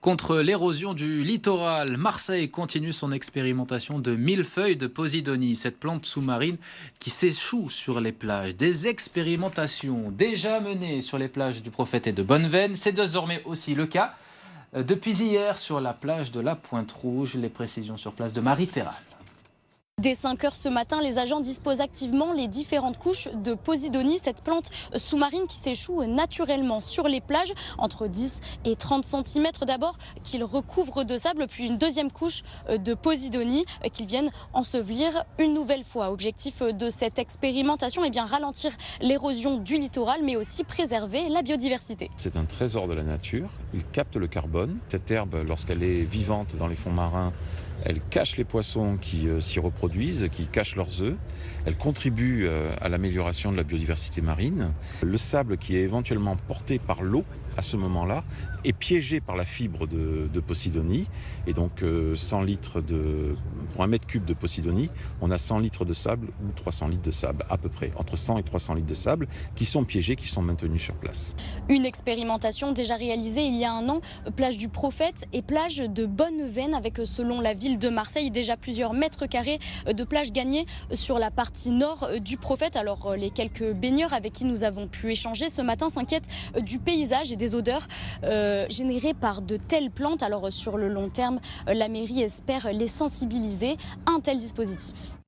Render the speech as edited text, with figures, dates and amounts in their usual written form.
Contre l'érosion du littoral, Marseille continue son expérimentation de millefeuille de Posidonie, cette plante sous-marine qui s'échoue sur les plages. Des expérimentations déjà menées sur les plages du Prophète et de Bonneveine, c'est désormais aussi le cas depuis hier sur la plage de la Pointe-Rouge. Les précisions sur place de Marie Terral. Dès 5 heures ce matin, les agents disposent activement les différentes couches de Posidonie, cette plante sous-marine qui s'échoue naturellement sur les plages, entre 10 et 30 cm d'abord, qu'ils recouvrent de sable, puis une deuxième couche de Posidonie qu'ils viennent ensevelir une nouvelle fois. Objectif de cette expérimentation, ralentir l'érosion du littoral, mais aussi préserver la biodiversité. C'est un trésor de la nature, il capte le carbone. Cette herbe, lorsqu'elle est vivante dans les fonds marins, elle cache les poissons qui s'y reproduisent, qui cachent leurs œufs. Elle contribue à l'amélioration de la biodiversité marine. Le sable qui est éventuellement porté par l'eau à ce moment-là est piégé par la fibre de Posidonie. Et donc 100 litres pour 1 mètre cube de Posidonie, on a 100 litres de sable ou 300 litres de sable à peu près. Entre 100 et 300 litres de sable qui sont piégés, qui sont maintenus sur place. Une expérimentation déjà réalisée il y a un an, plage du Prophète et plage de Bonneveine, avec selon la ville de Marseille déjà plusieurs mètres carrés de plage gagnés sur la partie nord du Prophète. Alors les quelques baigneurs avec qui nous avons pu échanger ce matin s'inquiètent du paysage et des odeurs générées par de telles plantes. Alors sur le long terme, la mairie espère les sensibiliser à un tel dispositif.